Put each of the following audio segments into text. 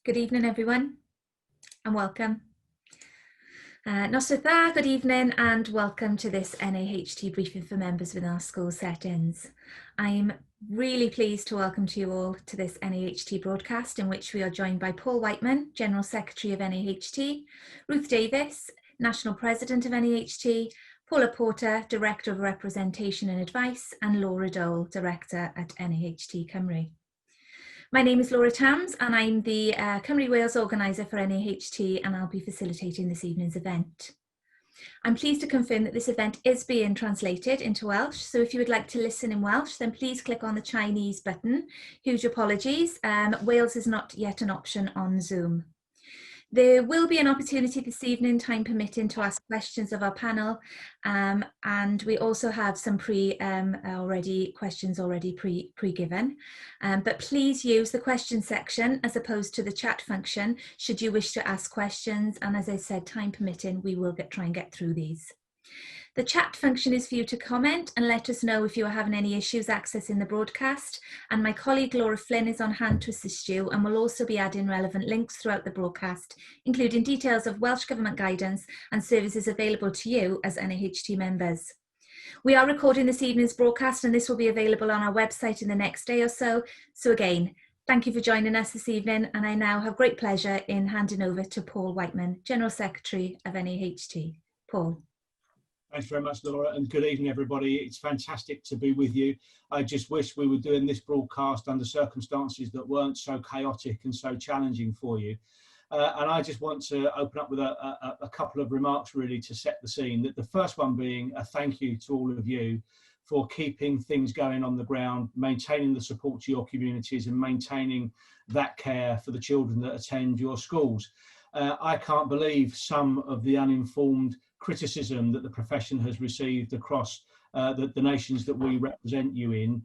Good evening, everyone, and welcome. Noswaith dda, good evening, and welcome to this NAHT briefing for members within our school settings. I'm really pleased to welcome to you all to this NAHT broadcast, in which we are joined by Paul Whiteman, General Secretary of NAHT, Ruth Davis, National President of NAHT, Paula Porter, Director of Representation and Advice, and Laura Dole, Director at NAHT Cymru. My name is Laura Tams, and I'm the Cymru Wales Organiser for NAHT, and I'll be facilitating this evening's event. I'm pleased to confirm that this event is being translated into Welsh, so if you would like to listen in Welsh, then please click on the Chinese button. Huge apologies, Wales is not yet an option on Zoom. There will be an opportunity this evening, time permitting, to ask questions of our panel, and we also have some questions already pre-given. But please use the question section as opposed to the chat function should you wish to ask questions, and as I said, time permitting, we will try and get through these. The chat function is for you to comment and let us know if you are having any issues accessing the broadcast, and my colleague Laura Flynn is on hand to assist you and will also be adding relevant links throughout the broadcast, including details of Welsh Government guidance and services available to you as NAHT members. We are recording this evening's broadcast, and this will be available on our website in the next day or so. So again, thank you for joining us this evening, and I now have great pleasure in handing over to Paul Whiteman, General Secretary of NAHT. Paul. Thanks very much, Laura, and good evening, everybody. It's fantastic to be with you. I just wish we were doing this broadcast under circumstances that weren't so chaotic and so challenging for you. And I just want to open up with a couple of remarks, really, to set the scene. The first one being a thank you to all of you for keeping things going on the ground, maintaining the support to your communities and maintaining that care for the children that attend your schools. I can't believe some of the uninformed criticism that the profession has received across the nations that we represent you in,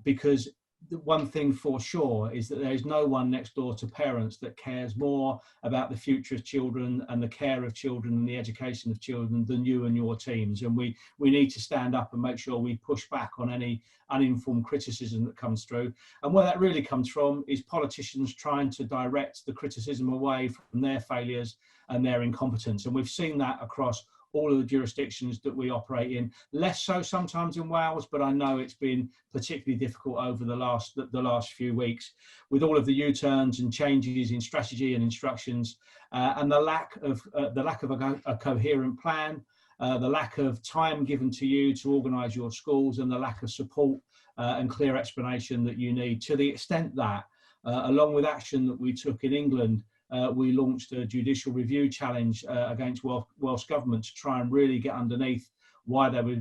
because the one thing for sure is that there is no one next door to parents that cares more about the future of children and the care of children and the education of children than you and your teams. And we need to stand up and make sure we push back on any uninformed criticism that comes through. And where that really comes from is politicians trying to direct the criticism away from their failures and their incompetence. And we've seen that across all of the jurisdictions that we operate in, less so sometimes in Wales, but I know it's been particularly difficult over the last few weeks, with all of the U-turns and changes in strategy and instructions, and the lack of a coherent plan, the lack of time given to you to organise your schools, and the lack of support and clear explanation that you need, to the extent that, along with action that we took in England, we launched a judicial review challenge against Welsh Government to try and really get underneath why they were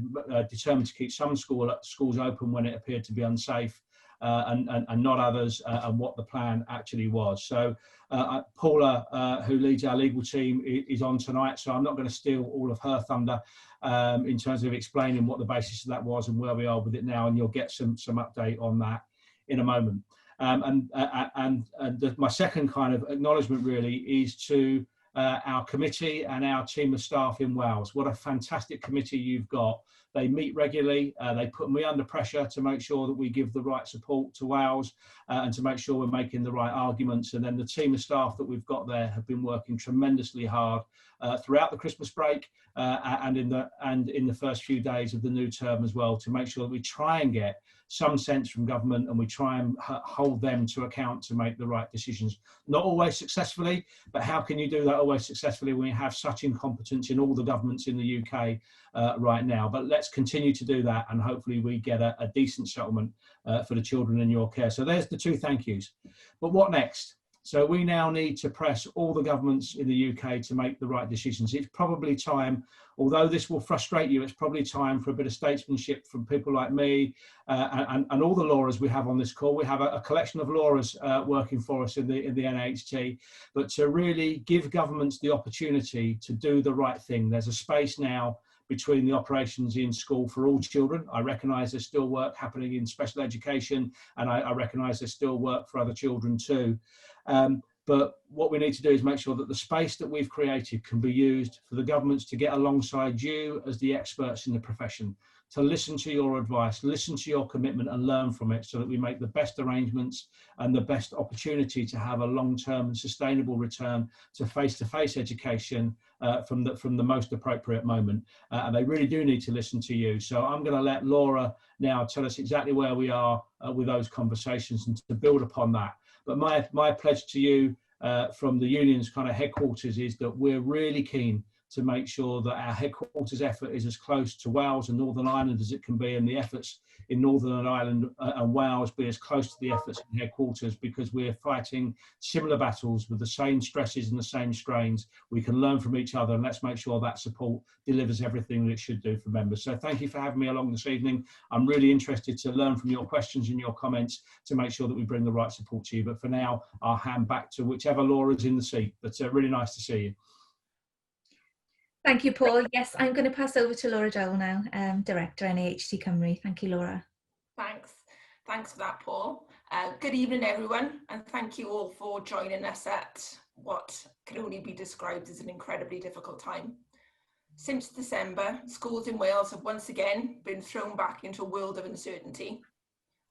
determined to keep some schools open when it appeared to be unsafe and not others, and what the plan actually was. So Paula, who leads our legal team, is on tonight, so I'm not going to steal all of her thunder in terms of explaining what the basis of that was and where we are with it now, and you'll get some update on that in a moment. My second kind of acknowledgement really is to our committee and our team of staff in Wales. What a fantastic committee you've got. They meet regularly, they put me under pressure to make sure that we give the right support to Wales and to make sure we're making the right arguments. And then the team of staff that we've got there have been working tremendously hard throughout the Christmas break and in the first few days of the new term as well, to make sure that we try and get some sense from government and we try and hold them to account to make the right decisions. Not always successfully, but how can you do that always successfully when you have such incompetence in all the governments in the UK right now? But let's continue to do that, and hopefully we get a decent settlement for the children in your care. So there's the two thank yous. But what next? So we now need to press all the governments in the UK to make the right decisions. It's probably time, although this will frustrate you, it's probably time for a bit of statesmanship from people like me and all the Lauras we have on this call. We have a collection of Lauras working for us in the NAHT, but to really give governments the opportunity to do the right thing. There's a space now between the operations in school for all children. I recognise there's still work happening in special education, and I recognise there's still work for other children too. But what we need to do is make sure that the space that we've created can be used for the governments to get alongside you as the experts in the profession, to listen to your advice, listen to your commitment and learn from it so that we make the best arrangements and the best opportunity to have a long-term and sustainable return to face-to-face education from the most appropriate moment. And they really do need to listen to you. So I'm going to let Laura now tell us exactly where we are with those conversations and to build upon that. But my pledge to you from the union's kind of headquarters is that we're really keen to make sure that our headquarters effort is as close to Wales and Northern Ireland as it can be, and the efforts in Northern Ireland and Wales be as close to the efforts in headquarters, because we're fighting similar battles with the same stresses and the same strains. We can learn from each other, and let's make sure that support delivers everything that it should do for members. So thank you for having me along this evening. I'm really interested to learn from your questions and your comments to make sure that we bring the right support to you. But for now, I'll hand back to whichever Laura's in the seat. But really nice to see you. Thank you, Paul. Yes, I'm going to pass over to Laura Joel now, Director, NAHT Cymru. Thank you, Laura. Thanks for that, Paul. Good evening, everyone, and thank you all for joining us at what can only be described as an incredibly difficult time. Since December, schools in Wales have once again been thrown back into a world of uncertainty.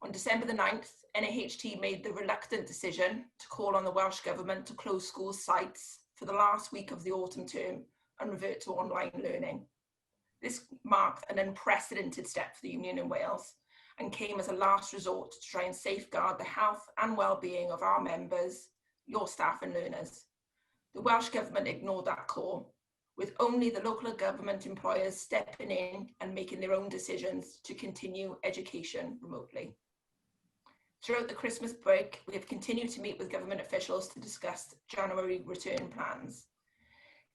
On December the 9th, NAHT made the reluctant decision to call on the Welsh Government to close school sites for the last week of the autumn term and revert to online learning. This marked an unprecedented step for the Union in Wales and came as a last resort to try and safeguard the health and well-being of our members, your staff and learners. The Welsh Government ignored that call, with only the local government employers stepping in and making their own decisions to continue education remotely. Throughout the Christmas break, we have continued to meet with government officials to discuss January return plans.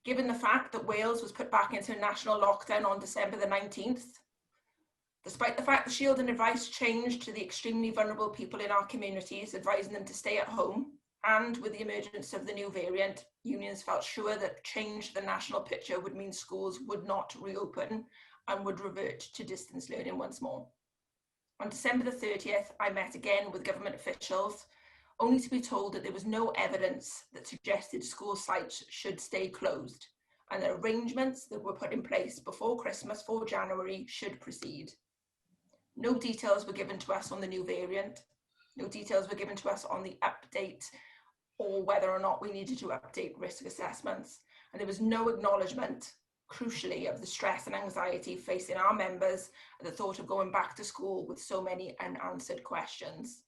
Given the fact that Wales was put back into a national lockdown on December the 19th, despite the fact the shielding advice changed to the extremely vulnerable people in our communities, advising them to stay at home, and with the emergence of the new variant, unions felt sure that change to the national picture would mean schools would not reopen and would revert to distance learning once more. On December the 30th, I met again with government officials, only to be told that there was no evidence that suggested school sites should stay closed, and that arrangements that were put in place before Christmas for January should proceed. No details were given to us on the new variant. No details were given to us on the update or whether or not we needed to update risk assessments. And there was no acknowledgement, crucially, of the stress and anxiety facing our members at the thought of going back to school with so many unanswered questions.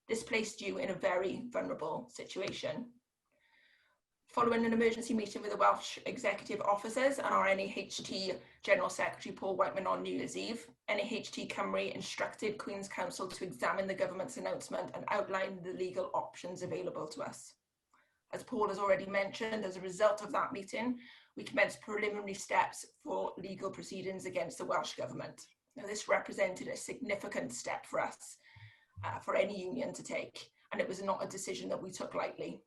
This placed you in a very vulnerable situation. Following an emergency meeting with the Welsh executive officers and our NAHT General Secretary Paul Whiteman on New Year's Eve, NAHT Cymru instructed Queen's Counsel to examine the government's announcement and outline the legal options available to us. As Paul has already mentioned, as a result of that meeting, we commenced preliminary steps for legal proceedings against the Welsh Government. Now, this represented a significant step for us, for any union to take, and it was not a decision that we took lightly.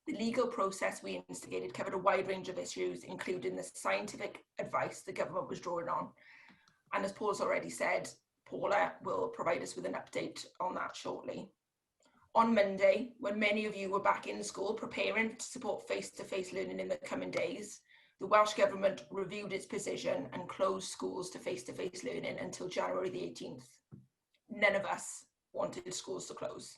The legal process we instigated covered a wide range of issues, including the scientific advice the government was drawing on. And as Paul's already said, Paula will provide us with an update on that shortly. On Monday, when many of you were back in school preparing to support face-to-face learning in the coming days, the Welsh Government reviewed its position and closed schools to face-to-face learning until January the 18th. None of us wanted schools to close.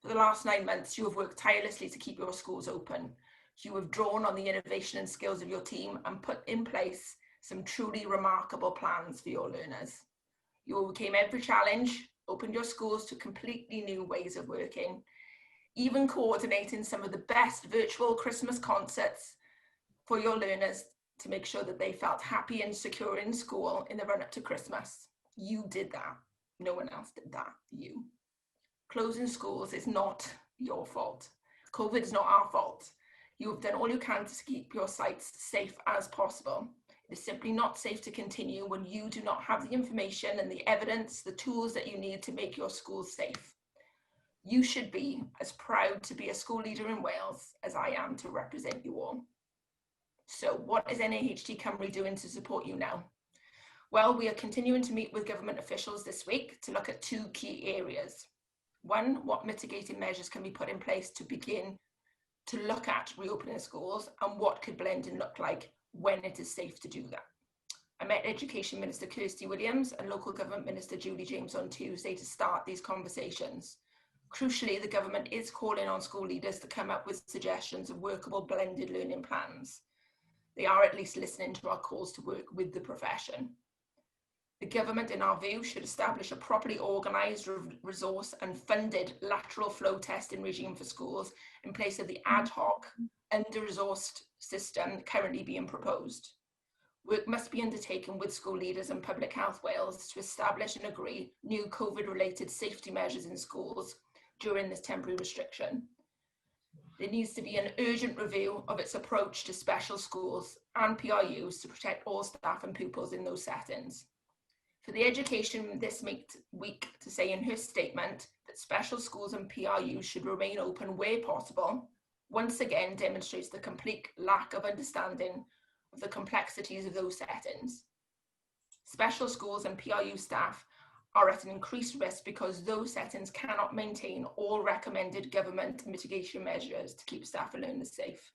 For the last 9 months, you have worked tirelessly to keep your schools open. You have drawn on the innovation and skills of your team and put in place some truly remarkable plans for your learners. You overcame every challenge, opened your schools to completely new ways of working, even coordinating some of the best virtual Christmas concerts for your learners to make sure that they felt happy and secure in school in the run-up to Christmas. You did that. No one else did that, you. Closing schools is not your fault. COVID is not our fault. You have done all you can to keep your sites safe as possible. It is simply not safe to continue when you do not have the information and the evidence, the tools that you need to make your schools safe. You should be as proud to be a school leader in Wales as I am to represent you all. So what is NAHT Cymru doing to support you now? Well, we are continuing to meet with government officials this week to look at two key areas. One, what mitigating measures can be put in place to begin to look at reopening schools, and what could blending look like when it is safe to do that. I met Education Minister Kirsty Williams and Local Government Minister Julie James on Tuesday to start these conversations. Crucially, the government is calling on school leaders to come up with suggestions of workable blended learning plans. They are at least listening to our calls to work with the profession. The government, in our view, should establish a properly organised, resource and funded lateral flow testing regime for schools in place of the ad hoc, under-resourced system currently being proposed. Work must be undertaken with school leaders and Public Health Wales to establish and agree new COVID-related safety measures in schools during this temporary restriction. There needs to be an urgent review of its approach to special schools and PRUs to protect all staff and pupils in those settings. For the Education this week to say in her statement that special schools and PRUs should remain open where possible, once again demonstrates the complete lack of understanding of the complexities of those settings. Special schools and PRU staff are at an increased risk because those settings cannot maintain all recommended government mitigation measures to keep staff and learners safe.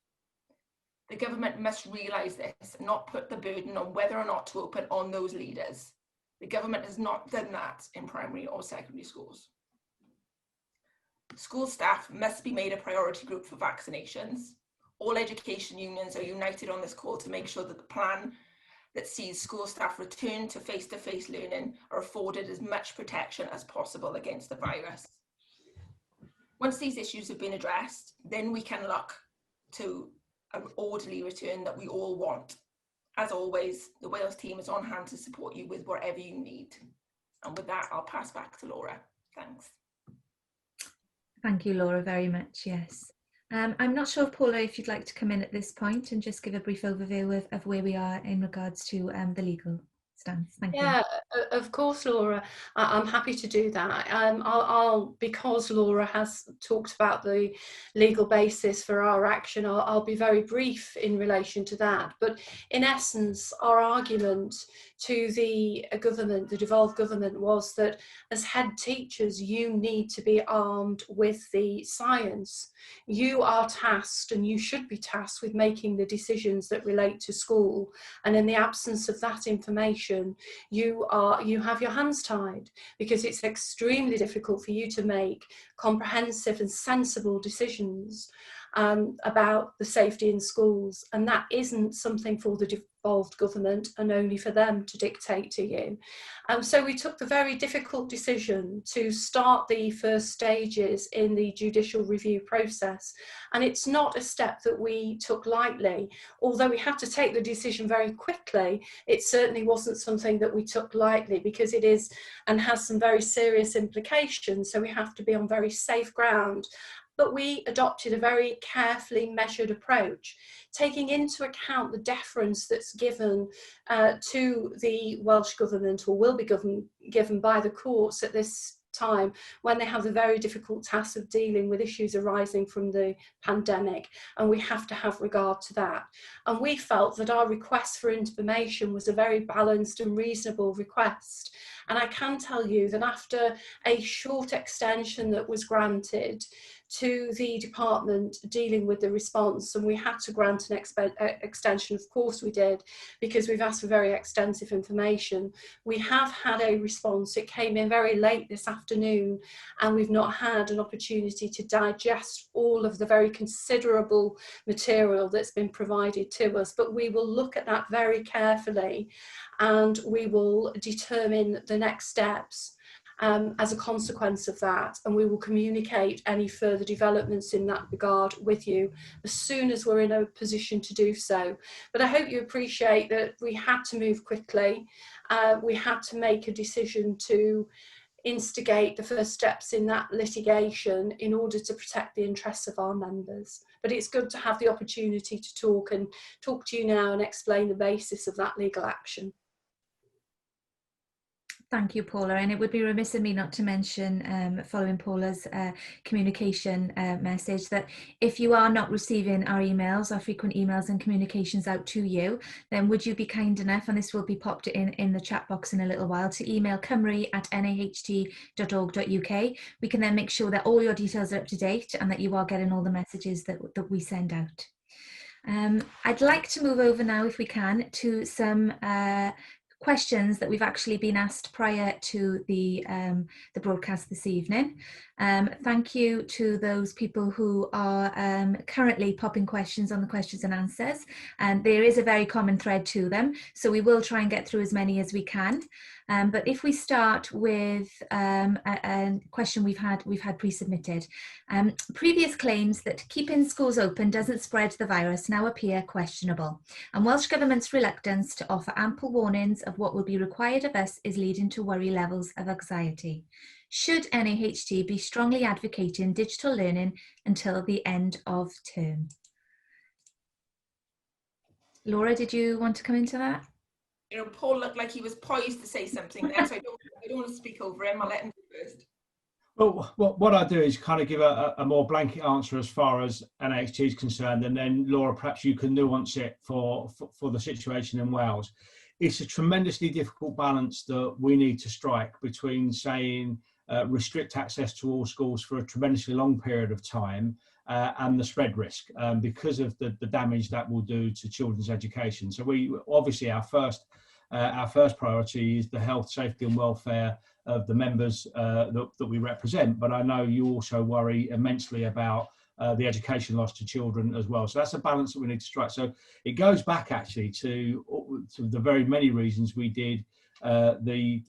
The government must realise this and not put the burden on whether or not to open on those leaders. The government has not done that in primary or secondary schools. School staff must be made a priority group for vaccinations. All education unions are united on this call to make sure that the plan that sees school staff return to face-to-face learning are afforded as much protection as possible against the virus. Once these issues have been addressed, then we can look to an orderly return that we all want. As always, the Wales team is on hand to support you with whatever you need. And with that, I'll pass back to Laura. Thanks. Thank you, Laura, very much. Yes. I'm not sure, Paula, if you'd like to come in at this point and just give a brief overview of where we are in regards to the legal stance. Thank you. Yeah, of course, Laura. I'm happy to do that. Because Laura has talked about the legal basis for our action, I'll be very brief in relation to that. But in essence, our argument to the government, the devolved government, was that as head teachers, you need to be armed with the science. You are tasked, and you should be tasked, with making the decisions that relate to school. And in the absence of that information, you have your hands tied, because it's extremely difficult for you to make comprehensive and sensible decisions about the safety in schools, and that isn't something for the devolved government and only for them to dictate to you. So we took the very difficult decision to start the first stages in the judicial review process, and it's not a step that we took lightly. Although we had to take the decision very quickly, it certainly wasn't something that we took lightly, because it is and has some very serious implications, so we have to be on very safe ground. But we adopted a very carefully measured approach, taking into account the deference that's given to the Welsh Government, or will be given by the courts at this time, when they have the very difficult task of dealing with issues arising from the pandemic, and we have to have regard to that. And we felt that our request for information was a very balanced and reasonable request. And I can tell you that after a short extension that was granted to the department dealing with the response, and we had to grant an extension, of course we did, because we've asked for very extensive information. We have had a response. It came in very late this afternoon, and we've not had an opportunity to digest all of the very considerable material that's been provided to us. But we will look at that very carefully, and we will determine the next steps as a consequence of that, and we will communicate any further developments in that regard with you as soon as we're in a position to do so. But I hope you appreciate that we had to move quickly. We had to make a decision to instigate the first steps in that litigation in order to protect the interests of our members. But it's good to have the opportunity to talk to you now and explain the basis of that legal action. Thank you, Paula. And it would be remiss of me not to mention, following Paula's communication message, that if you are not receiving our emails, our frequent emails and communications out to you, then would you be kind enough, and this will be popped in the chat box in a little while, to email cymru@naht.org.uk. We can then make sure that all your details are up to date and that you are getting all the messages that we send out. I'd like to move over now, if we can, to some questions that we've actually been asked prior to the broadcast this evening. Thank you to those people who are currently popping questions on the questions and answers, and there is a very common thread to them, so we will try and get through as many as we can. But if we start with a question we've had pre-submitted. Previous claims that keeping schools open doesn't spread the virus now appear questionable, and Welsh Government's reluctance to offer ample warnings of what will be required of us is leading to worry levels of anxiety. Should NAHT be strongly advocating digital learning until the end of term? Laura, did you want to come into that? You know, Paul looked like he was poised to say something there, so I don't want to speak over him. I'll let him go first. Well, what I do is kind of give a more blanket answer as far as NAHT is concerned, and then Laura, perhaps you can nuance it for the situation in Wales. It's a tremendously difficult balance that we need to strike between saying restrict access to all schools for a tremendously long period of time and the spread risk because of the damage that will do to children's education. So we obviously our first priority is the health, safety and welfare of the members that we represent, but I know you also worry immensely about the education loss to children as well. So that's a balance that we need to strike. So it goes back actually to the very many reasons we did the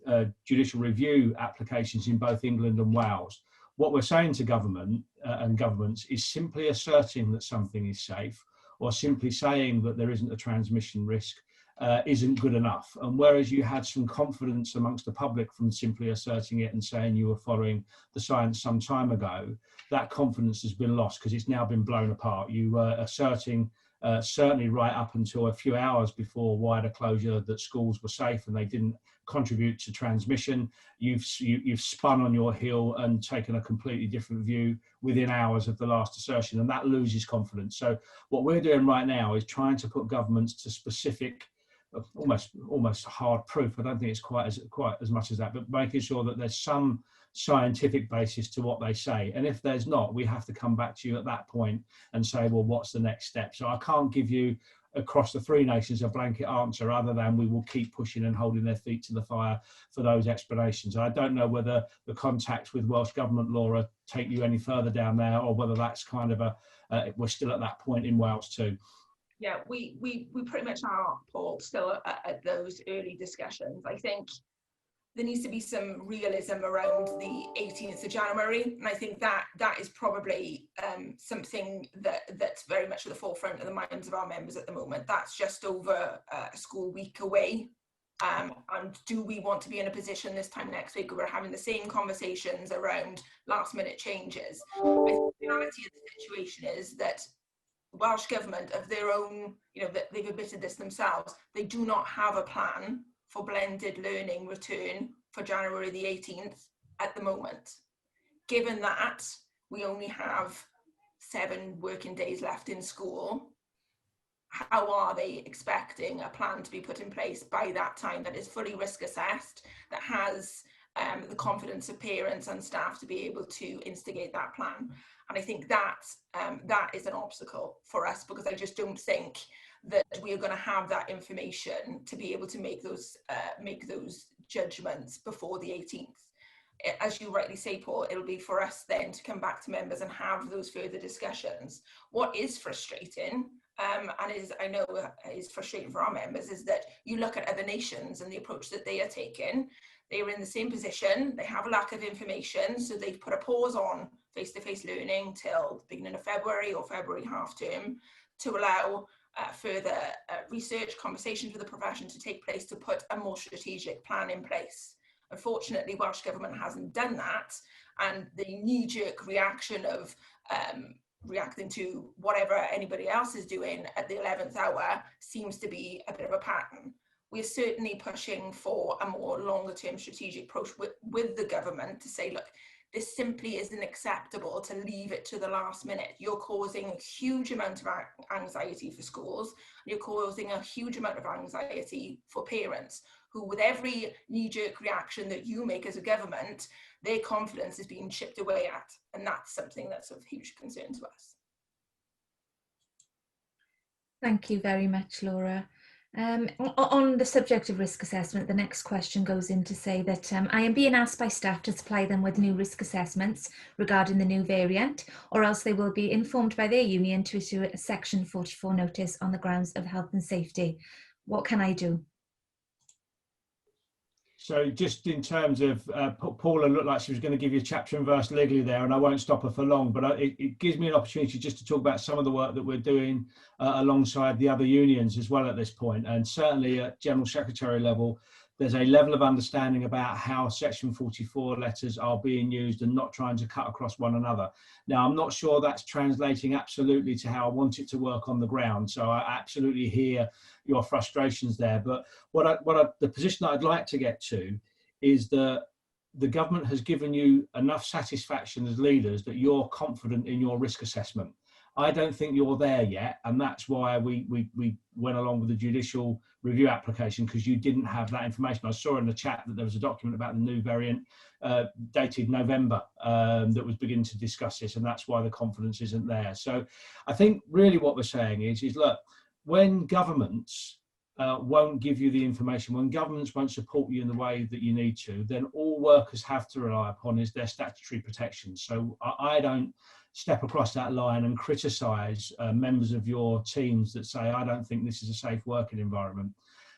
judicial review applications in both England and Wales. What we're saying to government and governments is simply asserting that something is safe, or simply saying that there isn't a transmission risk isn't good enough. And whereas you had some confidence amongst the public from simply asserting it and saying you were following the science some time ago, that confidence has been lost because it's now been blown apart. You were asserting certainly right up until a few hours before wider closure that schools were safe and they didn't contribute to transmission. You've spun on your heel and taken a completely different view within hours of the last assertion, and that loses confidence. So what we're doing right now is trying to put governments to specific, almost hard proof. I don't think it's quite as much as that, but making sure that there's some scientific basis to what they say. And if there's not, we have to come back to you at that point and say, well, what's the next step? So I can't give you across the three nations a blanket answer other than we will keep pushing and holding their feet to the fire for those explanations. I don't know whether the contacts with Welsh Government, Laura, take you any further down there, or whether that's kind of we're still at that point in Wales too. Yeah, we pretty much are, Paul, still at those early discussions. I think there needs to be some realism around the 18th of January. And I think that is probably something that's very much at the forefront of the minds of our members at the moment. That's just over a school week away. And do we want to be in a position this time next week where we're having the same conversations around last minute changes? I think the reality of the situation is that Welsh Government, of their own, they've admitted this themselves, they do not have a plan for blended learning return for January the 18th at the moment. Given that we only have 7 working days left in school, how are they expecting a plan to be put in place by that time that is fully risk assessed, that has the confidence of parents and staff to be able to instigate that plan? And I think that is an obstacle for us, because I just don't think that we are going to have that information to be able to make those judgments before the 18th. As you rightly say, Paul, it'll be for us then to come back to members and have those further discussions. What is frustrating, and I know is frustrating for our members, is that you look at other nations and the approach that they are taking. They are in the same position, they have a lack of information, so they've put a pause on face-to-face learning till the beginning of February or February half term to allow further research, conversations with the profession to take place to put a more strategic plan in place. Unfortunately, Welsh Government hasn't done that, and the knee-jerk reaction of reacting to whatever anybody else is doing at the 11th hour seems to be a bit of a pattern. We're certainly pushing for a more longer-term strategic approach with the government to say, look, this simply isn't acceptable to leave it to the last minute. You're causing a huge amount of anxiety for schools. You're causing a huge amount of anxiety for parents who, with every knee-jerk reaction that you make as a government, their confidence is being chipped away at. And that's something that's of huge concern to us. Thank you very much, Laura. On the subject of risk assessment, the next question goes in to say that I am being asked by staff to supply them with new risk assessments regarding the new variant, or else they will be informed by their union to issue a Section 44 notice on the grounds of health and safety. What can I do? So just in terms of, Paula looked like she was going to give you a chapter and verse legally there, and I won't stop her for long, but it gives me an opportunity just to talk about some of the work that we're doing alongside the other unions as well at this point. And certainly at General Secretary level, there's a level of understanding about how Section 44 letters are being used and not trying to cut across one another. Now, I'm not sure that's translating absolutely to how I want it to work on the ground. So I absolutely hear your frustrations there. But the position that I'd like to get to is that the government has given you enough satisfaction as leaders that you're confident in your risk assessment. I don't think you're there yet, and that's why we went along with the judicial review application, because you didn't have that information. I saw in the chat that there was a document about the new variant dated November that was beginning to discuss this, and that's why the confidence isn't there. So I think really what we're saying is look, when governments won't give you the information, when governments won't support you in the way that you need to, then all workers have to rely upon is their statutory protection. So I don't step across that line and criticise members of your teams that say, I don't think this is a safe working environment.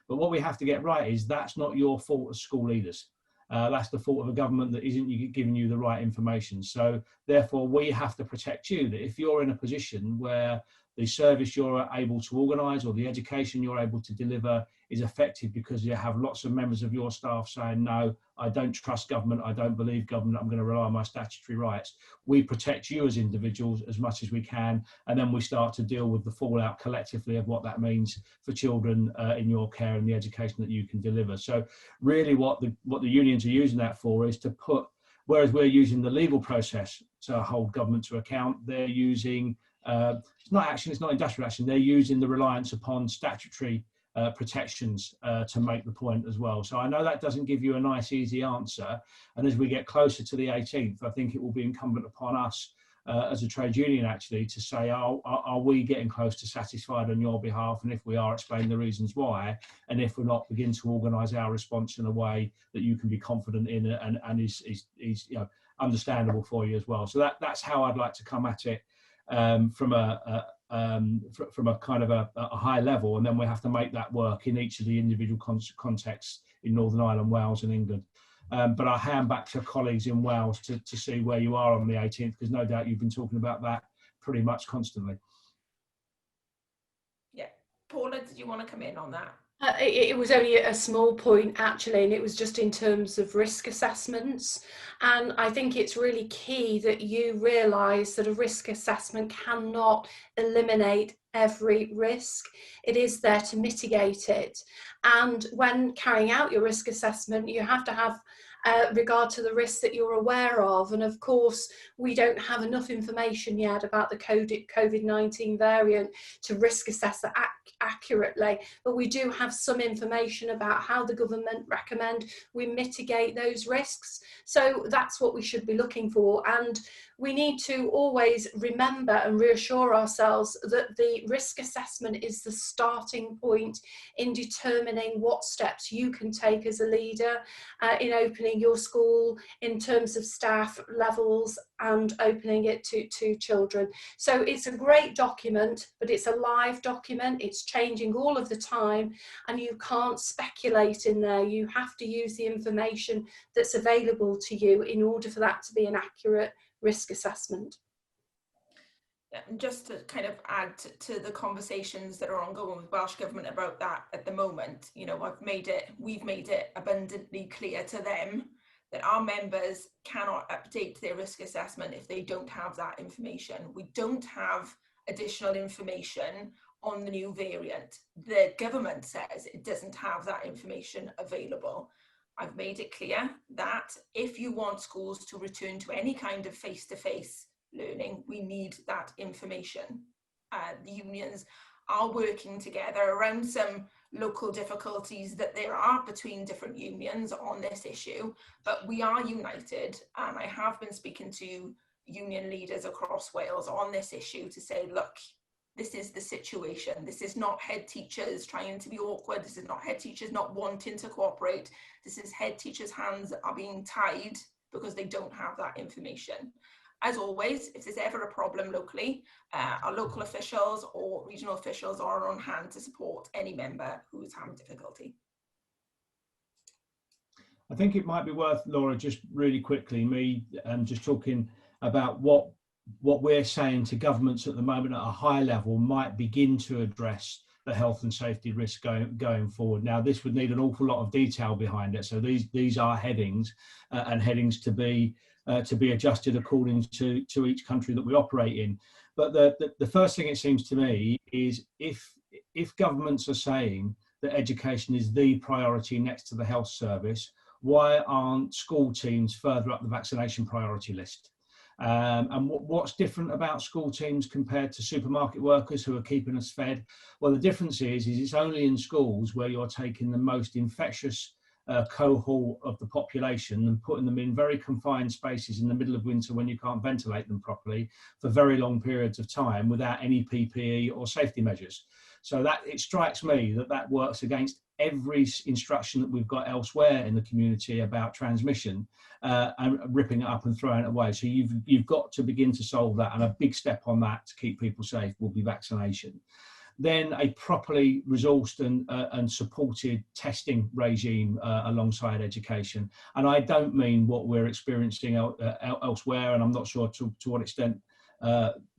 But what we have to get right is that's not your fault as school leaders. That's the fault of a government that isn't giving you the right information. So therefore, we have to protect you, that if you're in a position where the service you're able to organise or the education you're able to deliver is affected because you have lots of members of your staff saying, no, I don't trust government, I don't believe government, I'm going to rely on my statutory rights. We protect you as individuals as much as we can, and then we start to deal with the fallout collectively of what that means for children in your care and the education that you can deliver. So really what the unions are using that for is to put, whereas we're using the legal process to hold government to account, they're using it's not action, it's not industrial action, they're using the reliance upon statutory protections to make the point as well. So I know that doesn't give you a nice easy answer, and as we get closer to the 18th, I think it will be incumbent upon us as a trade union actually to say, are we getting close to satisfied on your behalf, and if we are, explain the reasons why, and if we're not, begin to organise our response in a way that you can be confident in and is you know, understandable for you as well. So that's how I'd like to come at it. From a kind of a high level, and then we have to make that work in each of the individual contexts in Northern Ireland, Wales and England. But I'll hand back to colleagues in Wales to see where you are on the 18th, because no doubt you've been talking about that pretty much constantly. Yeah, Paula, did you want to come in on that? It was only a small point actually, and it was just in terms of risk assessments. And I think it's really key that you realise that a risk assessment cannot eliminate every risk. It is there to mitigate it. And when carrying out your risk assessment, you have to have regard to the risks that you're aware of. And of course, we don't have enough information yet about the COVID-19 variant to risk assess that accurately, but we do have some information about how the government recommend we mitigate those risks. So that's what we should be looking for, and we need to always remember and reassure ourselves that the risk assessment is the starting point in determining what steps you can take as a leader in opening your school in terms of staff levels and opening it to children. So it's a great document, but it's a live document. It's changing all of the time, and you can't speculate in there. You have to use the information that's available to you in order for that to be an accurate risk assessment. Yeah, and just to kind of add to the conversations that are ongoing with Welsh Government about that at the moment, you know, we've made it abundantly clear to them that our members cannot update their risk assessment if they don't have that information. We don't have additional information on the new variant. The government says it doesn't have that information available. I've made it clear that if you want schools to return to any kind of face-to-face learning, we need that information. The unions are working together around some local difficulties that there are between different unions on this issue, but we are united, and I have been speaking to union leaders across Wales on this issue to say, look, this is the situation. This is not head teachers trying to be awkward. This is not head teachers not wanting to cooperate. This is head teachers' hands are being tied because they don't have that information. As always, if there's ever a problem locally, our local officials or regional officials are on hand to support any member who is having difficulty. I think it might be worth, Laura, just really quickly, me just talking about what we're saying to governments at the moment at a high level might begin to address the health and safety risk going forward. Now, this would need an awful lot of detail behind it. So these are headings and headings to be adjusted according to each country that we operate in. But the first thing it seems to me is if governments are saying that education is the priority next to the health service, why aren't school teams further up the vaccination priority list? And what's different about school teams compared to supermarket workers who are keeping us fed? Well, the difference is it's only in schools where you're taking the most infectious cohort of the population and putting them in very confined spaces in the middle of winter when you can't ventilate them properly for very long periods of time without any PPE or safety measures. So that it strikes me that works against every instruction that we've got elsewhere in the community about transmission and ripping it up and throwing it away. So you've got to begin to solve that, and a big step on that to keep people safe will be vaccination. Then a properly resourced and supported testing regime alongside education. And I don't mean what we're experiencing elsewhere, and I'm not sure to what extent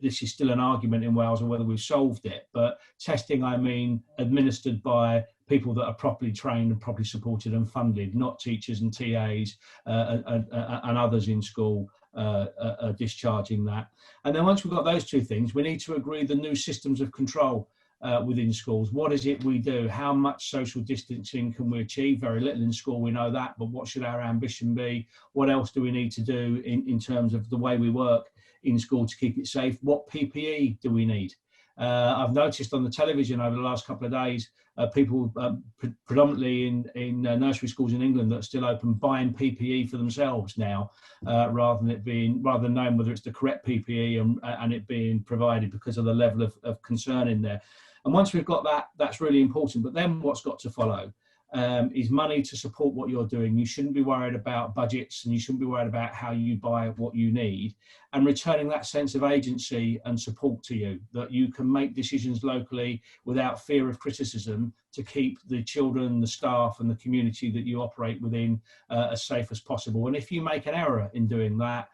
this is still an argument in Wales or whether we've solved it, but testing, I mean, administered by people that are properly trained and properly supported and funded, not teachers and TAs and others in school discharging that. And then once we've got those two things, we need to agree the new systems of control within schools. What is it we do? How much social distancing can we achieve? Very little in school, we know that, but what should our ambition be? What else do we need to do in terms of the way we work in school to keep it safe? What PPE do we need? I've noticed on the television over the last couple of days, people predominantly in nursery schools in England that are still open buying PPE for themselves now, rather than knowing whether it's the correct PPE and it being provided because of the level of concern in there. And once we've got that, that's really important. But then what's got to follow is money to support what you're doing. You shouldn't be worried about budgets, and you shouldn't be worried about how you buy what you need, and returning that sense of agency and support to you, that you can make decisions locally without fear of criticism to keep the children, the staff and the community that you operate within as safe as possible. And if you make an error in doing that,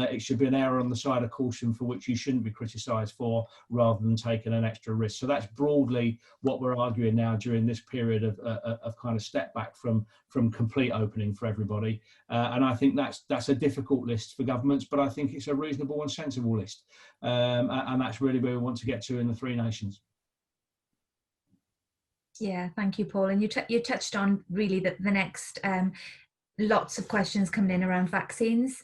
it should be an error on the side of caution for which you shouldn't be criticised for, rather than taking an extra risk. So that's broadly what we're arguing now during this period of kind of step back from complete opening for everybody. And I think that's a difficult list for governments, but I think it's a reasonable and sensible list. And that's really where we want to get to in the three nations. Yeah, thank you, Paul. And you touched on really the next lots of questions coming in around vaccines.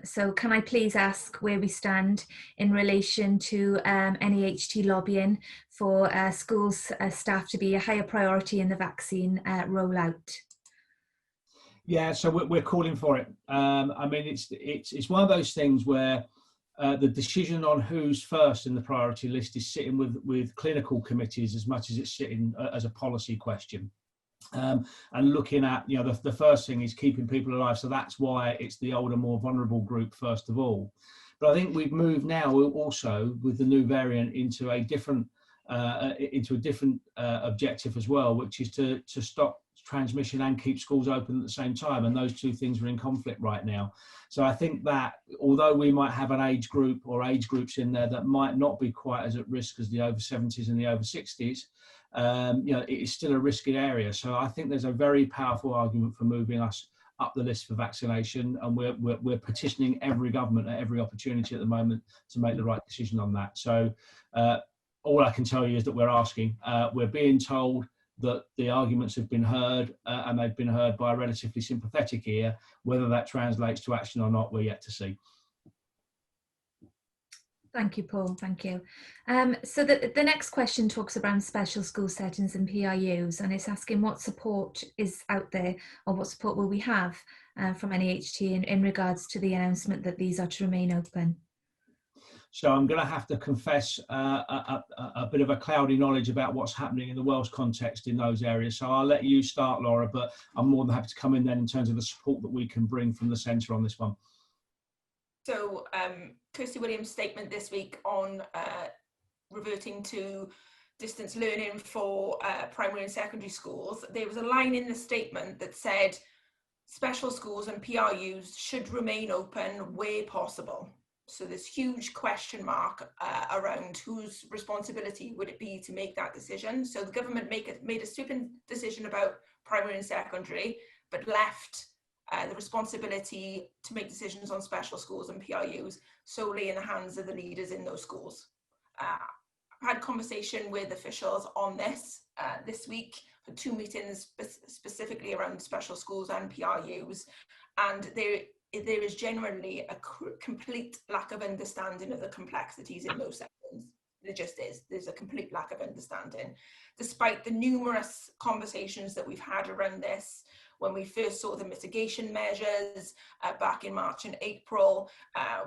So can I please ask where we stand in relation to NAHT lobbying for schools staff to be a higher priority in the vaccine rollout? Yeah, so we're calling for it. I mean, it's one of those things where the decision on who's first in the priority list is sitting with clinical committees as much as it's sitting as a policy question. And looking at, the first thing is keeping people alive. So that's why it's the older, more vulnerable group first of all. But I think we've moved now also with the new variant into a different objective as well, which is to stop transmission and keep schools open at the same time. And those two things are in conflict right now. So I think that although we might have an age group or age groups in there that might not be quite as at risk as the over 70s and the over 60s, it is still a risky area. So I think there's a very powerful argument for moving us up the list for vaccination, and we're petitioning every government at every opportunity at the moment to make the right decision on that. So all I can tell you is that we're asking. We're being told that the arguments have been heard, and they've been heard by a relatively sympathetic ear. Whether that translates to action or not, we're yet to see. Thank you, Paul. Thank you. So the next question talks around special school settings and PRUs, and it's asking what support is out there, or what support will we have from NAHT in regards to the announcement that these are to remain open? So I'm going to have to confess a bit of a cloudy knowledge about what's happening in the Welsh context in those areas. So I'll let you start, Laura, but I'm more than happy to come in then in terms of the support that we can bring from the centre on this one. So Kirsty Williams' statement this week on reverting to distance learning for primary and secondary schools, there was a line in the statement that said special schools and PRUs should remain open where possible. So this huge question mark around whose responsibility would it be to make that decision. So the government made a stupid decision about primary and secondary, but left the responsibility to make decisions on special schools and PRUs solely in the hands of the leaders in those schools. I've had conversation with officials on this this week, for 2 meetings specifically around special schools and PRUs, and there is generally a complete lack of understanding of the complexities in those sections. There just is. There's a complete lack of understanding, despite the numerous conversations that we've had around this. When we first saw the mitigation measures back in March and April,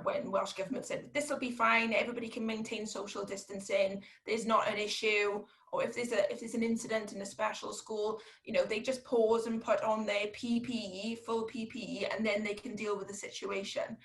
when Welsh Government said that this will be fine, everybody can maintain social distancing, there's not an issue, or if there's an incident in a special school, you know, they just pause and put on their PPE, full PPE, and then they can deal with the situation.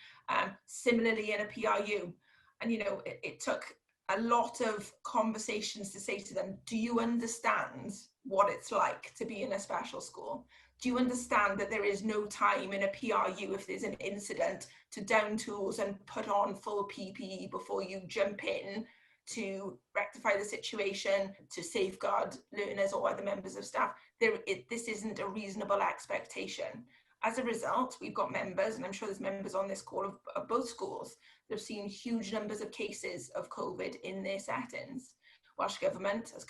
Similarly in a PRU, and you know, it took a lot of conversations to say to them, do you understand what it's like to be in a special school? Do you understand that there is no time in a PRU if there's an incident to down tools and put on full PPE before you jump in to rectify the situation, to safeguard learners or other members of staff? This isn't a reasonable expectation. As a result, we've got members, and I'm sure there's members on this call of both schools, that have seen huge numbers of cases of COVID in their settings. Welsh Government has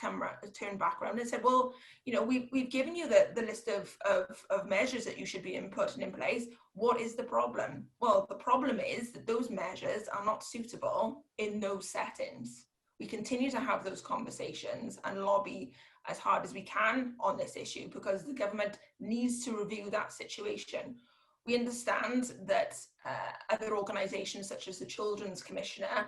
turned back around and said, well, you know, we've given you the list of measures that you should be putting in place. What is the problem? Well, the problem is that those measures are not suitable in those settings. We continue to have those conversations and lobby as hard as we can on this issue because the government needs to review that situation. We understand that other organisations such as the Children's Commissioner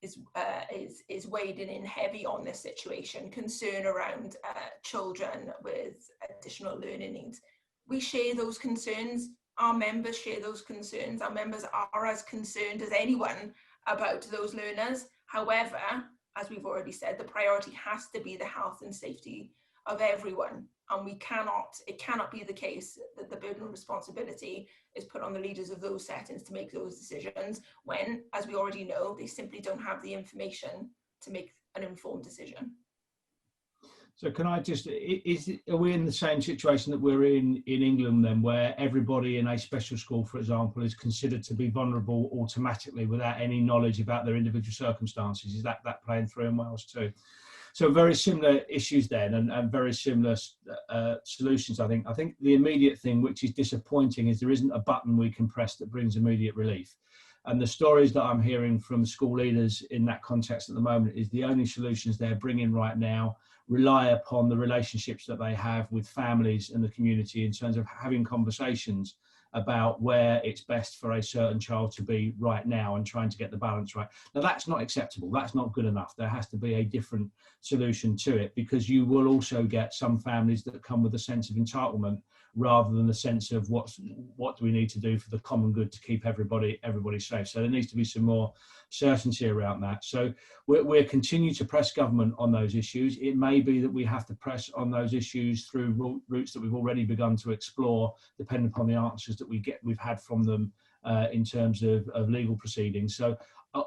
is wading in heavy on this situation, concern around children with additional learning needs. We share those concerns, our members share those concerns, our members are as concerned as anyone about those learners. However, as we've already said, the priority has to be the health and safety of everyone, and it cannot be the case that the burden of responsibility is put on the leaders of those settings to make those decisions when, as we already know, they simply don't have the information to make an informed decision. So can I just, are we in the same situation that we're in England then, where everybody in a special school, for example, is considered to be vulnerable automatically without any knowledge about their individual circumstances? Is that playing through in Wales too? So very similar issues then, and very similar solutions, I think. I think the immediate thing, which is disappointing, is there isn't a button we can press that brings immediate relief. And the stories that I'm hearing from school leaders in that context at the moment is the only solutions they're bringing right now rely upon the relationships that they have with families and the community in terms of having conversations about where it's best for a certain child to be right now and trying to get the balance right. Now that's not acceptable, that's not good enough. There has to be a different solution to it, because you will also get some families that come with a sense of entitlement rather than the sense of what do we need to do for the common good to keep everybody safe. So there needs to be some more certainty around that. So we're continuing to press government on those issues. It may be that we have to press on those issues through routes that we've already begun to explore, depending upon the answers that we've had from them in terms of legal proceedings. So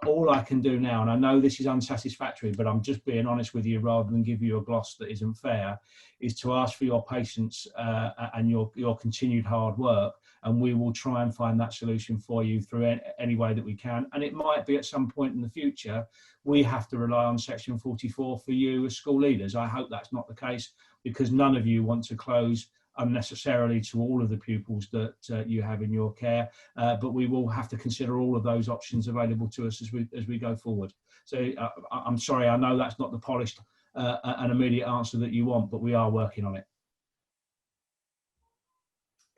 all I can do now, and I know this is unsatisfactory, but I'm just being honest with you rather than give you a gloss that isn't fair, is to ask for your patience and your continued hard work, and we will try and find that solution for you through any way that we can. And it might be at some point in the future we have to rely on Section 44 for you as school leaders. I hope that's not the case, because none of you want to close unnecessarily to all of the pupils that you have in your care, but we will have to consider all of those options available to us as we go forward. So I'm sorry, I know that's not the polished and immediate answer that you want, but we are working on it.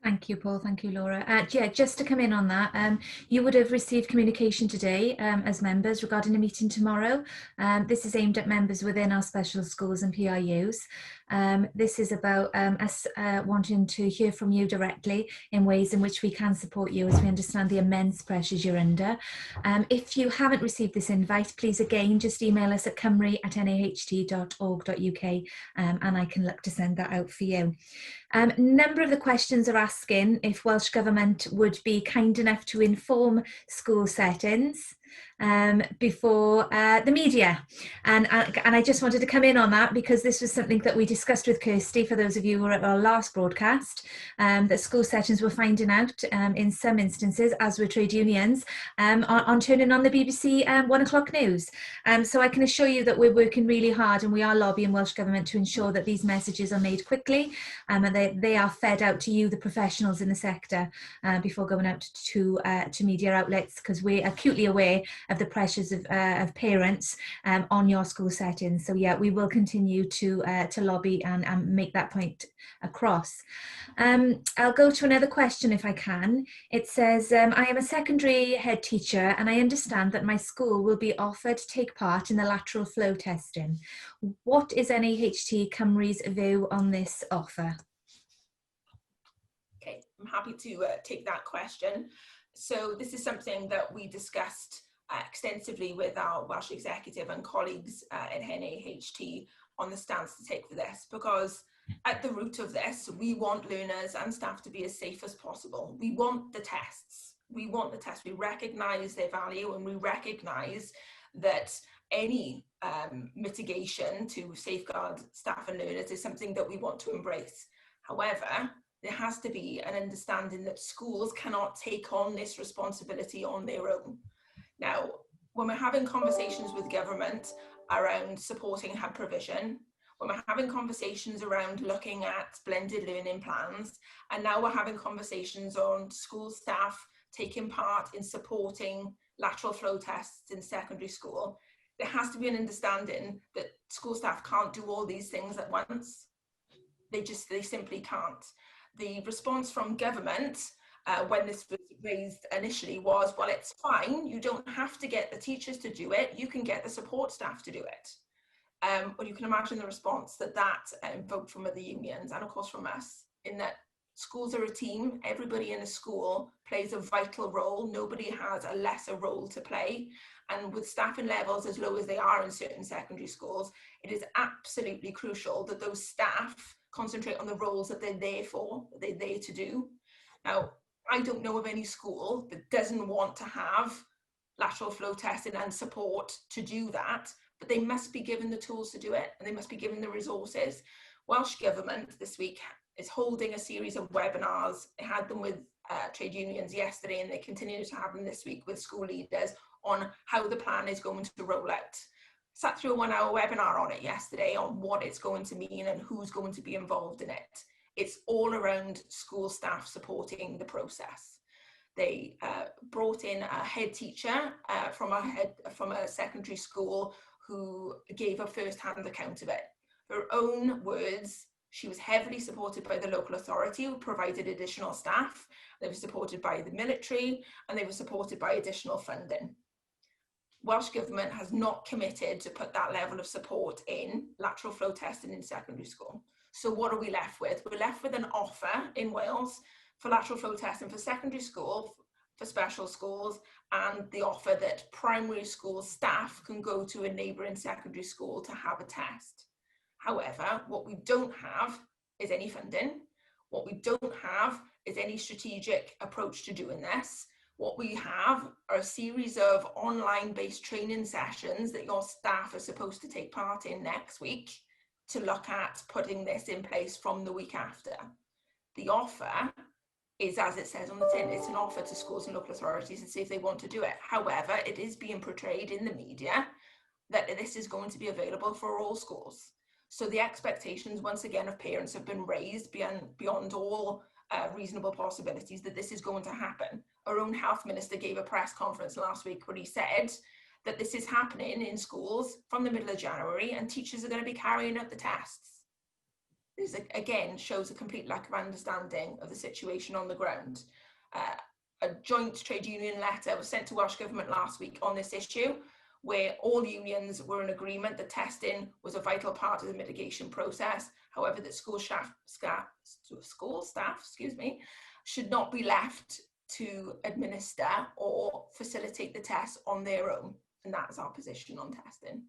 Thank you, Paul. Thank you, Laura. Yeah, just to come in on that, you would have received communication today as members regarding a meeting tomorrow. This is aimed at members within our special schools and PRUs. This is about us wanting to hear from you directly in ways in which we can support you as we understand the immense pressures you're under. If you haven't received this invite, please again just email us at cymru@naht.org.uk and I can look to send that out for you. Number of the questions are asking if Welsh Government would be kind enough to inform school settings before the media, and I just wanted to come in on that because this was something that we discussed with Kirsty, for those of you who were at our last broadcast, that school settings were finding out in some instances, as were trade unions, on turning on the BBC 1 o'clock news. So I can assure you that we're working really hard and we are lobbying Welsh Government to ensure that these messages are made quickly and they are fed out to you, the professionals in the sector, before going out to media outlets, because we're acutely aware of the pressures of parents on your school settings. So yeah, we will continue to lobby and make that point across. I'll go to another question if I can. It says, I am a secondary head teacher and I understand that my school will be offered to take part in the lateral flow testing. What is NAHT Cymru's view on this offer? Okay, I'm happy to take that question. So this is something that we discussed extensively with our Welsh executive and colleagues at NAHT on the stance to take for this, because at the root of this, we want learners and staff to be as safe as possible. We want the tests. We want the tests. We recognise their value and we recognise that any mitigation to safeguard staff and learners is something that we want to embrace. However, there has to be an understanding that schools cannot take on this responsibility on their own. Now, when we're having conversations with government around supporting hub provision, when we're having conversations around looking at blended learning plans, and now we're having conversations on school staff taking part in supporting lateral flow tests in secondary school, there has to be an understanding that school staff can't do all these things at once. They simply can't. The response from government when this was raised initially was, well, it's fine, you don't have to get the teachers to do it, you can get the support staff to do it. Well, you can imagine the response that invoked from other unions and of course from us, in that schools are a team, everybody in a school plays a vital role, nobody has a lesser role to play, and with staffing levels as low as they are in certain secondary schools, it is absolutely crucial that those staff concentrate on the roles that they're there for, that they're there to do. Now, I don't know of any school that doesn't want to have lateral flow testing and support to do that, but they must be given the tools to do it and they must be given the resources. Welsh Government this week is holding a series of webinars. They had them with trade unions yesterday and they continue to have them this week with school leaders on how the plan is going to roll out. Sat through a 1-hour webinar on it yesterday on what it's going to mean and who's going to be involved in it. It's all around school staff supporting the process. They brought in a head teacher from a secondary school who gave a first-hand account of it. Her own words, she was heavily supported by the local authority who provided additional staff. They were supported by the military and they were supported by additional funding. Welsh Government has not committed to put that level of support in lateral flow testing in secondary school. So what are we left with? We're left with an offer in Wales for lateral flow testing for secondary school, for special schools, and the offer that primary school staff can go to a neighbouring secondary school to have a test. However, what we don't have is any funding. What we don't have is any strategic approach to doing this. What we have are a series of online-based training sessions that your staff are supposed to take part in next week to look at putting this in place from the week after. The offer is, as it says on the tin, it's an offer to schools and local authorities to see if they want to do it. However, it is being portrayed in the media that this is going to be available for all schools. So the expectations, once again, of parents have been raised beyond all reasonable possibilities that this is going to happen. Our own health minister gave a press conference last week where he said that this is happening in schools from the middle of January and teachers are going to be carrying out the tests. This again shows a complete lack of understanding of the situation on the ground. A joint trade union letter was sent to Welsh Government last week on this issue, where all unions were in agreement that testing was a vital part of the mitigation process. However, that school staff should not be left to administer or facilitate the tests on their own. And that is our position on testing.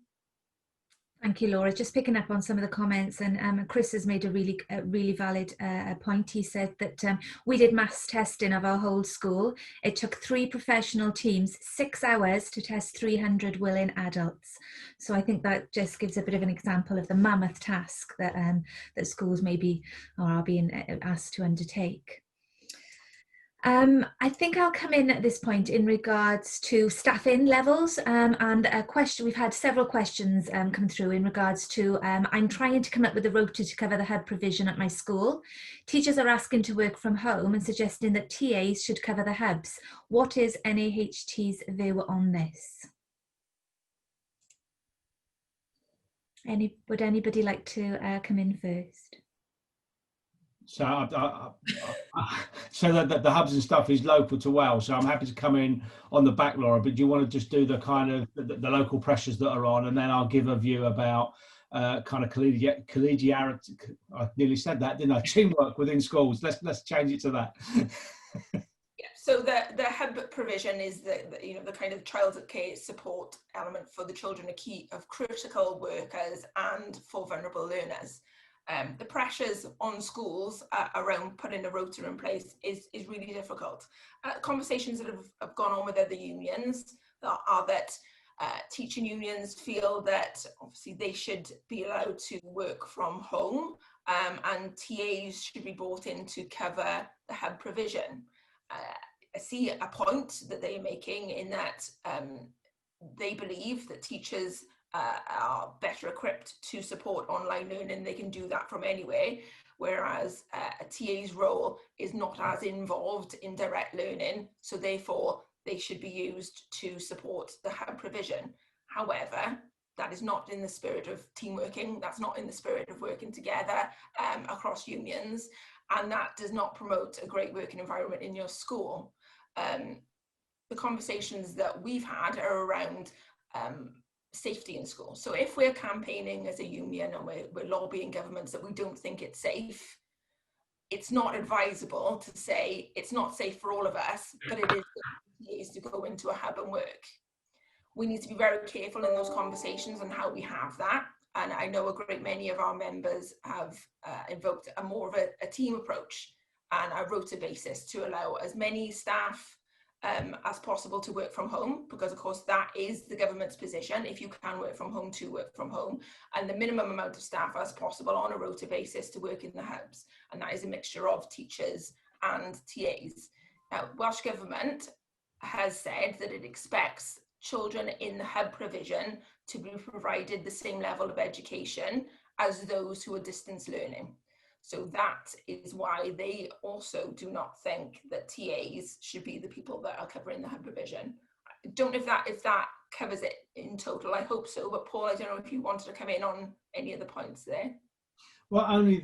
Thank you, Laura. Just picking up on some of the comments, and Chris has made a really valid point. He said that we did mass testing of our whole school. It took 3 professional teams 6 hours to test 300 willing adults. So I think that just gives a bit of an example of the mammoth task that that schools maybe are being asked to undertake. I think I'll come in at this point in regards to staffing levels, and a question. We've had several questions come through in regards to I'm trying to come up with a rota to cover the hub provision at my school. Teachers are asking to work from home and suggesting that TAs should cover the hubs. What is NAHT's view on this? Would anybody like to come in first? So, so that the hubs and stuff is local to Wales. So I'm happy to come in on the back, Laura. But do you want to just do the kind of the local pressures that are on, and then I'll give a view about kind of collegiality. I nearly said that, didn't I? Teamwork within schools. Let's change it to that. Yeah. So the hub provision is the kind of child care support element for the children of critical workers and for vulnerable learners. The pressures on schools around putting a rota in place is really difficult. Conversations that have gone on with other unions are that teaching unions feel that obviously they should be allowed to work from home, and TAs should be brought in to cover the hub provision. I see a point that they're making in that they believe that teachers are better equipped to support online learning. They can do that from anywhere, whereas a TA's role is not as involved in direct learning, so therefore they should be used to support the hub provision. However, that is not in the spirit of team working, that's not in the spirit of working together across unions, and that does not promote a great working environment in your school. The conversations that we've had are around safety in school. So if we're campaigning as a union and we're lobbying governments that we don't think it's safe, it's not advisable to say it's not safe for all of us, but it is to go into a hub and work. We need to be very careful in those conversations on how we have that. And I know a great many of our members have invoked a more of a team approach and a rota basis to allow as many staff as possible to work from home, because of course that is the government's position. If you can work from home, to work from home, and the minimum amount of staff as possible on a rota basis to work in the hubs, and that is a mixture of teachers and TAs. Now, Welsh Government has said that it expects children in the hub provision to be provided the same level of education as those who are distance learning. So that is why they also do not think that TAs should be the people that are covering the hub provision. I don't know if that covers it in total. I hope so, but Paul, I don't know if you wanted to come in on any of the points there. Well, only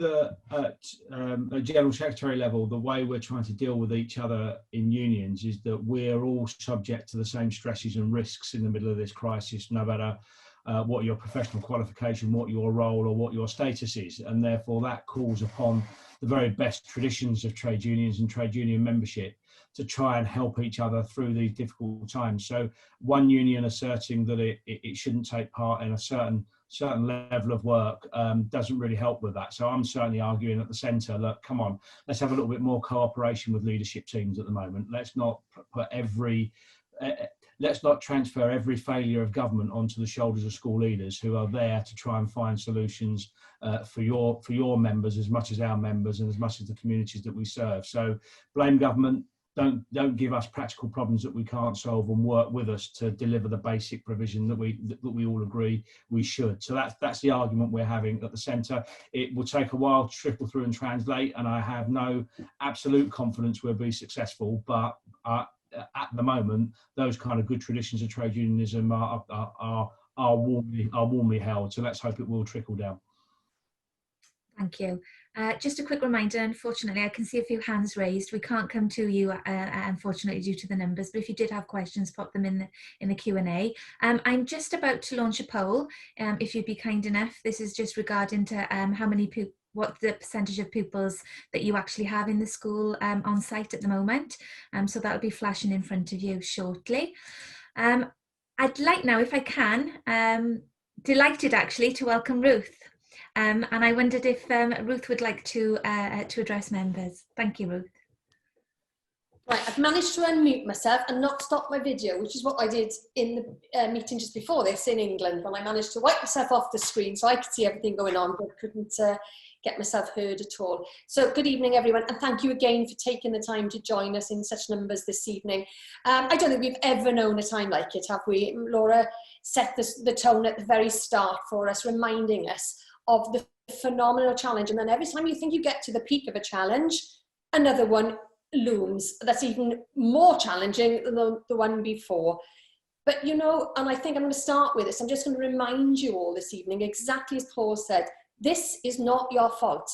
at General Secretary level, the way we're trying to deal with each other in unions is that we're all subject to the same stresses and risks in the middle of this crisis, no matter what your professional qualification, what your role or what your status is. And therefore that calls upon the very best traditions of trade unions and trade union membership to try and help each other through these difficult times. So one union asserting that it shouldn't take part in a certain level of work doesn't really help with that. So I'm certainly arguing at the centre, look, come on, let's have a little bit more cooperation with leadership teams at the moment. Let's not put let's not transfer every failure of government onto the shoulders of school leaders who are there to try and find solutions for your members as much as our members and as much as the communities that we serve. So blame government. Don't give us practical problems that we can't solve, and work with us to deliver the basic provision that we all agree we should. So that's the argument we're having at the centre. It will take a while to trickle through and translate, and I have no absolute confidence we'll be successful. But at the moment, those kind of good traditions of trade unionism are warmly held. So let's hope it will trickle down. Thank you. Just a quick reminder, unfortunately, I can see a few hands raised. We can't come to you, unfortunately, due to the numbers, but if you did have questions, pop them in the Q&A. I'm just about to launch a poll, if you'd be kind enough. This is just regarding to what the percentage of pupils that you actually have in the school on site at the moment. So that'll be flashing in front of you shortly. I'd like now, if I can, delighted actually to welcome Ruth. And I wondered if Ruth would like to address members. Thank you, Ruth. Right, I've managed to unmute myself and not stop my video, which is what I did in the meeting just before this in England, when I managed to wipe myself off the screen so I could see everything going on, but couldn't get myself heard at all. So good evening, everyone, and thank you again for taking the time to join us in such numbers this evening. I don't think we've ever known a time like it, have we? Laura set the tone at the very start for us, reminding us of the phenomenal challenge, and then every time you think you get to the peak of a challenge, another one looms that's even more challenging than the one before. But you know, and I think I'm going to start with this, I'm just going to remind you all this evening, exactly as Paul said, this is not your fault.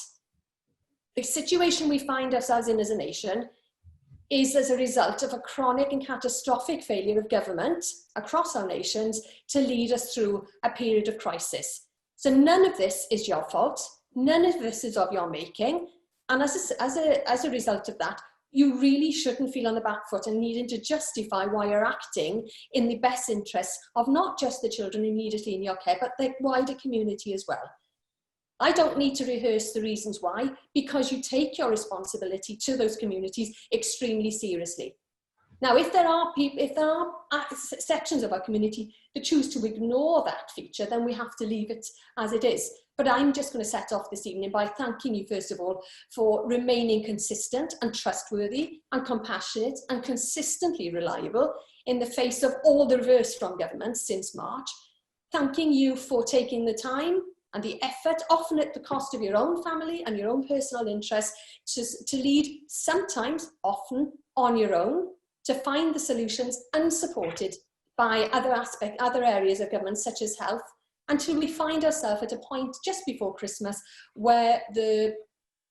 The situation we find ourselves in as a nation is as a result of a chronic and catastrophic failure of government across our nations to lead us through a period of crisis. So none of this is your fault, none of this is of your making, and as a result of that, you really shouldn't feel on the back foot and needing to justify why you're acting in the best interests of not just the children immediately in your care, but the wider community as well. I don't need to rehearse the reasons why, because you take your responsibility to those communities extremely seriously. Now, if there are sections of our community that choose to ignore that feature, then we have to leave it as it is. But I'm just going to set off this evening by thanking you, first of all, for remaining consistent and trustworthy and compassionate and consistently reliable in the face of all the reverse from government since March. Thanking you for taking the time and the effort, often at the cost of your own family and your own personal interests, to lead, sometimes, often, on your own, to find the solutions unsupported by other areas of government, such as health, until we find ourselves at a point just before Christmas where the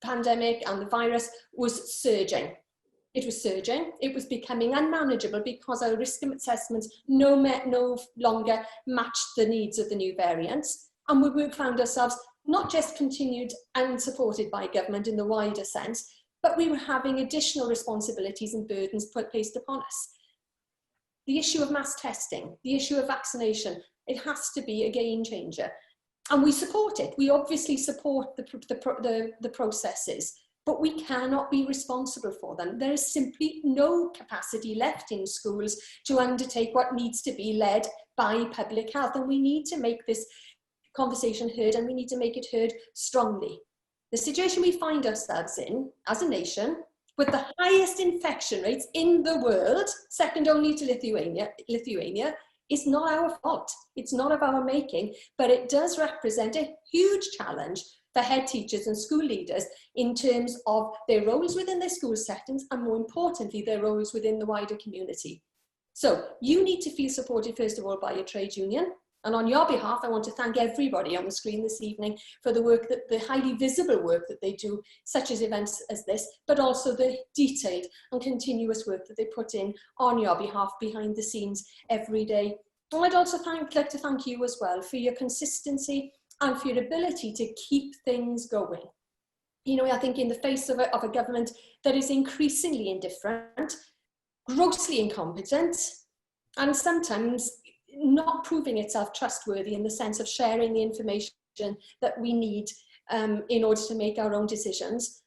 pandemic and the virus was surging. It was surging, it was becoming unmanageable because our risk assessments no longer matched the needs of the new variants. And we found ourselves not just continued unsupported by government in the wider sense, but we were having additional responsibilities and burdens placed upon us. The issue of mass testing, the issue of vaccination, it has to be a game changer. And we support it. We obviously support the processes, but we cannot be responsible for them. There is simply no capacity left in schools to undertake what needs to be led by public health. And we need to make this conversation heard, and we need to make it heard strongly. The situation we find ourselves in as a nation, with the highest infection rates in the world, second only to Lithuania, is not our fault. It's not of our making, but it does represent a huge challenge for head teachers and school leaders in terms of their roles within their school settings, and more importantly, their roles within the wider community. So you need to feel supported, first of all, by your trade union. And on your behalf, I want to thank everybody on the screen this evening for the work, the highly visible work that they do, such as events as this, but also the detailed and continuous work that they put in on your behalf behind the scenes every day. And I'd also like to thank you as well for your consistency and for your ability to keep things going. You know, I think in the face of a government that is increasingly indifferent, grossly incompetent, and sometimes not proving itself trustworthy in the sense of sharing the information that we need in order to make our own decisions,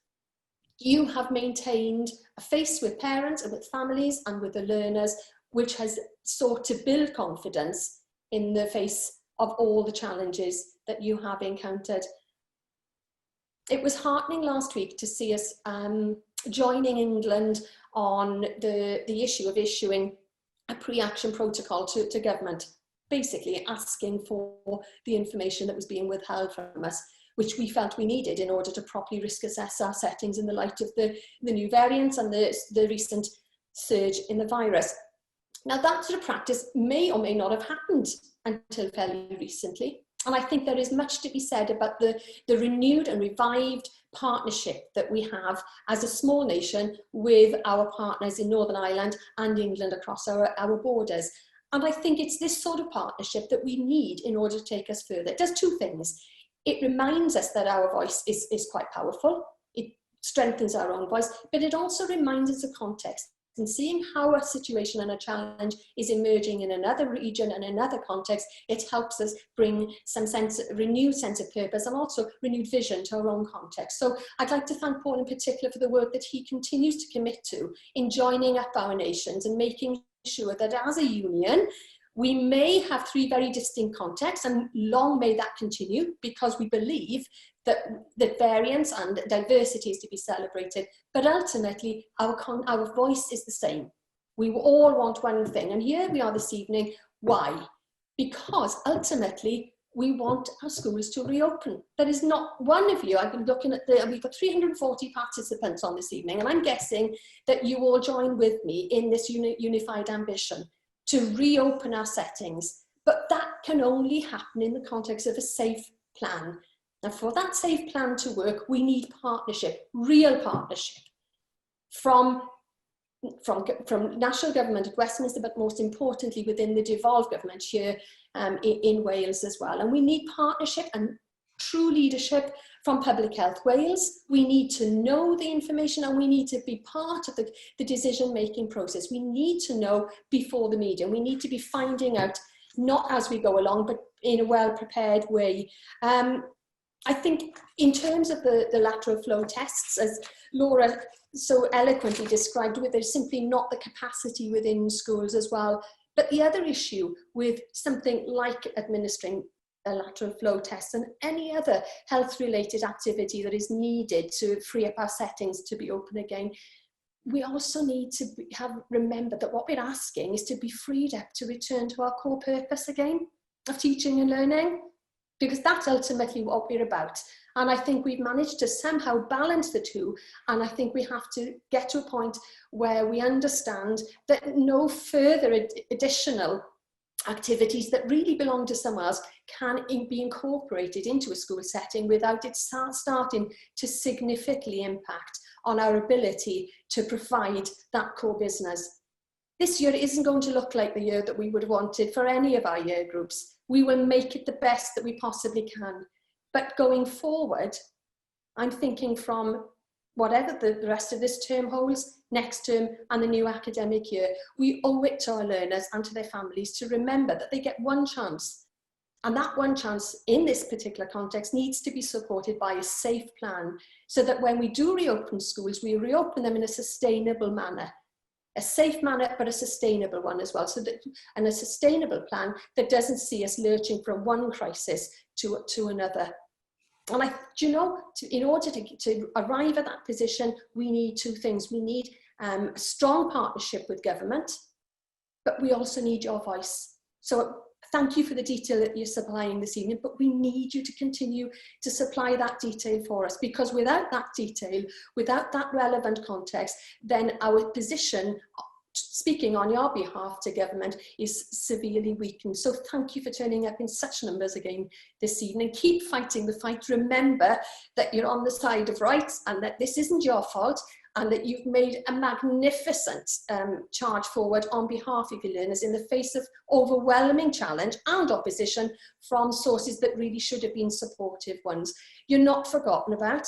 you have maintained a face with parents and with families and with the learners, which has sought to build confidence in the face of all the challenges that you have encountered. It was heartening last week to see us joining England on the issue of issuing a pre-action protocol to government, basically asking for the information that was being withheld from us, which we felt we needed in order to properly risk assess our settings in the light of the new variants and the recent surge in the virus. Now, that sort of practice may or may not have happened until fairly recently. And I think there is much to be said about the renewed and revived partnership that we have as a small nation with our partners in Northern Ireland and England across our borders. And I think it's this sort of partnership that we need in order to take us further. It does two things. It reminds us that our voice is quite powerful. It strengthens our own voice, but it also reminds us of context. And seeing how a situation and a challenge is emerging in another region and another context, it helps us bring some renewed sense of purpose and also renewed vision to our own context. So I'd like to thank Paul in particular for the work that he continues to commit to in joining up our nations and making sure that as a union, we may have three very distinct contexts, and long may that continue, because we believe that variance and diversity is to be celebrated, but ultimately our voice is the same. We all want one thing, and here we are this evening. Why? Because ultimately we want our schools to reopen. There is not one of you, I've been looking at we've got 340 participants on this evening, and I'm guessing that you all join with me in this unified ambition to reopen our settings, but that can only happen in the context of a safe plan. And for that safe plan to work, we need partnership, real partnership, from national government at Westminster, but most importantly within the devolved government here in Wales as well. And we need partnership and true leadership from Public Health Wales. We need to know the information, and we need to be part of the decision-making process. We need to know before the meeting. We need to be finding out, not as we go along, but in a well-prepared way. I think in terms of the lateral flow tests, as Laura so eloquently described, there's simply not the capacity within schools as well. But the other issue with something like administering a lateral flow test and any other health-related activity that is needed to free up our settings to be open again, we also need to remember that what we're asking is to be freed up to return to our core purpose again of teaching and learning, because that's ultimately what we're about. And I think we've managed to somehow balance the two. And I think we have to get to a point where we understand that no further additional activities that really belong to someone else can be incorporated into a school setting without it starting to significantly impact on our ability to provide that core business. This year isn't going to look like the year that we would have wanted for any of our year groups. We will make it the best that we possibly can. But going forward, I'm thinking from whatever the rest of this term holds, next term and the new academic year, we owe it to our learners and to their families to remember that they get one chance. And that one chance in this particular context needs to be supported by a safe plan, so that when we do reopen schools, we reopen them in a sustainable manner. A safe manner, but a sustainable one as well. And a sustainable plan that doesn't see us lurching from one crisis to another. And in order to arrive at that position, we need two things. We need a strong partnership with government, but we also need your voice. So thank you for the detail that you're supplying this evening, but we need you to continue to supply that detail for us, because without that detail, without that relevant context, then our position, speaking on your behalf to government, is severely weakened. So thank you for turning up in such numbers again this evening. Keep fighting the fight. Remember that you're on the side of rights and that this isn't your fault, and that you've made a magnificent charge forward on behalf of your learners in the face of overwhelming challenge and opposition from sources that really should have been supportive ones. You're not forgotten about.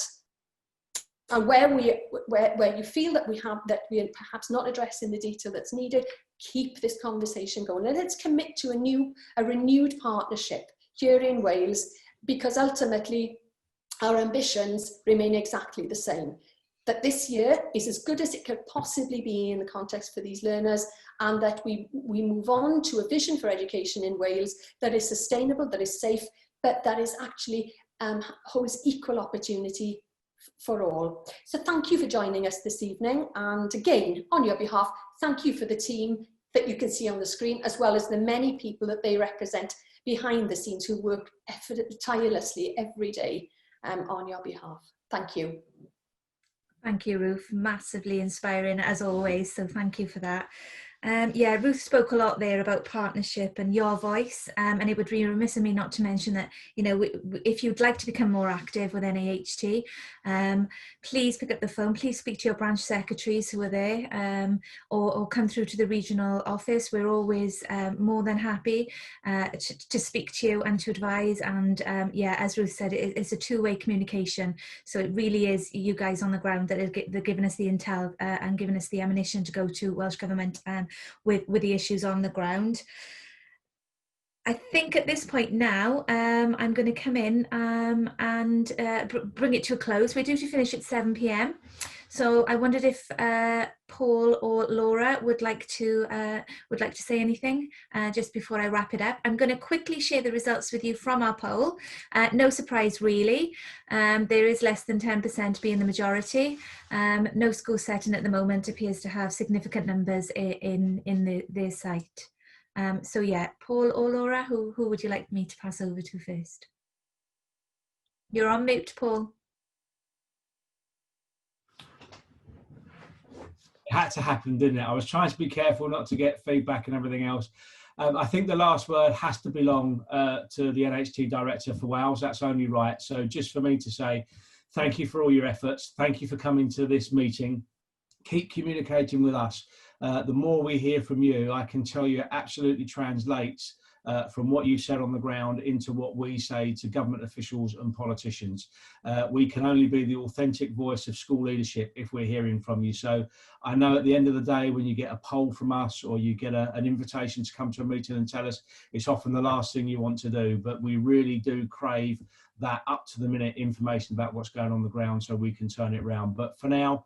And where you feel that we're perhaps not addressing the detail that's needed, keep this conversation going. And let's commit to a renewed partnership here in Wales, because ultimately our ambitions remain exactly the same. That this year is as good as it could possibly be in the context for these learners, and that we move on to a vision for education in Wales that is sustainable, that is safe, but that is actually holds equal opportunity for all. So thank you for joining us this evening, and again, on your behalf, thank you for the team that you can see on the screen, as well as the many people that they represent behind the scenes who work tirelessly every day on your behalf. Thank you. Thank you, Ruth. Massively inspiring as always, so thank you for that. Yeah, Ruth spoke a lot there about partnership and your voice, and it would be remiss of me not to mention that, you know, if you'd like to become more active with NAHT, please pick up the phone, please speak to your branch secretaries who are there, or come through to the regional office. We're always more than happy to speak to you and to advise, and yeah, as Ruth said, it's a two-way communication, so it really is you guys on the ground that are giving us the intel and giving us the ammunition to go to Welsh Government with the issues on the ground. I think at this point now, I'm going to come in and bring it to a close. We're due to finish at 7 p.m. So I wondered if Paul or Laura would like to say anything just before I wrap it up. I'm going to quickly share the results with you from our poll. No surprise, really. There is less than 10% being the majority. No school setting at the moment appears to have significant numbers in their site. So yeah, Paul or Laura, who would you like me to pass over to first? You're on mute, Paul. It had to happen, didn't it? I was trying to be careful not to get feedback and everything else. I think the last word has to belong to the NHT Director for Wales. That's only right. So just for me to say thank you for all your efforts. Thank you for coming to this meeting. Keep communicating with us. The more we hear from you, I can tell you it absolutely translates from what you said on the ground into what we say to government officials and politicians. We can only be the authentic voice of school leadership if we're hearing from you. So I know at the end of the day, when you get a poll from us or you get an invitation to come to a meeting and tell us, it's often the last thing you want to do, but we really do crave that up to the minute information about what's going on the ground so we can turn it around. But for now,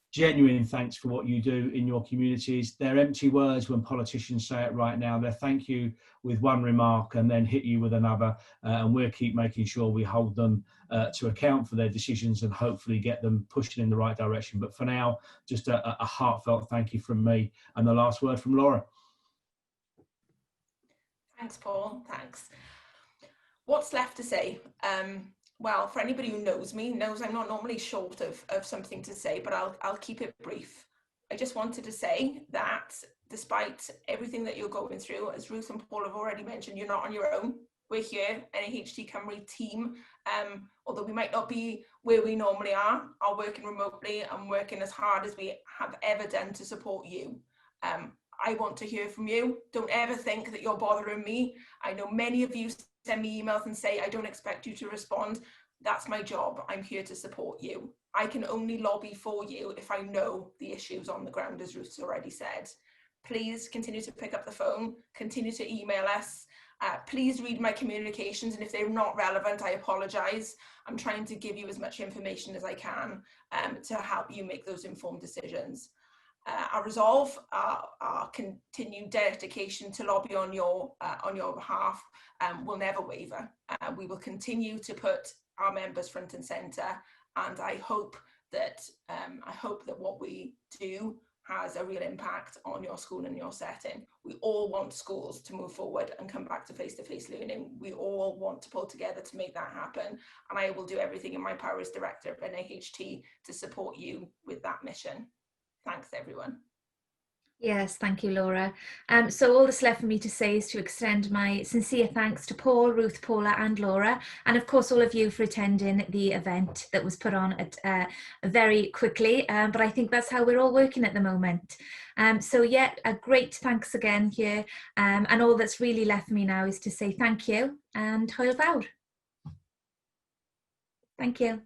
genuine thanks for what you do in your communities. They're empty words when politicians say it right now. They thank you with one remark and then hit you with another, and we'll keep making sure we hold them to account for their decisions and hopefully get them pushing in the right direction. But for now, just a heartfelt thank you from me, and the last word from Laura. Thanks, Paul. Thanks. What's left to say? Well, for anybody who knows me, knows I'm not normally short of something to say, but I'll keep it brief. I just wanted to say that despite everything that you're going through, as Ruth and Paul have already mentioned, you're not on your own. We're here, NAHT Cymru team, although we might not be where we normally are working remotely and working as hard as we have ever done to support you. I want to hear from you. Don't ever think that you're bothering me. I know many of you send me emails and say, I don't expect you to respond. That's my job. I'm here to support you. I can only lobby for you if I know the issues on the ground, as Ruth's already said. Please continue to pick up the phone, continue to email us. Please read my communications, and if they're not relevant, I apologise. I'm trying to give you as much information as I can to help you make those informed decisions. Our resolve, our continued dedication to lobby on your behalf will never waver. We will continue to put our members front and centre, and I hope that what we do has a real impact on your school and your setting. We all want schools to move forward and come back to face-to-face learning. We all want to pull together to make that happen, and I will do everything in my power as Director of NAHT to support you with that mission. Thanks, everyone. Yes, thank you, Laura. So all that's left for me to say is to extend my sincere thanks to Paul, Ruth, Paula and Laura, and of course all of you for attending the event that was put on at, very quickly, but I think that's how we're all working at the moment. So yeah, a great thanks again here, and all that's really left for me now is to say thank you and hwyl fawr. Thank you.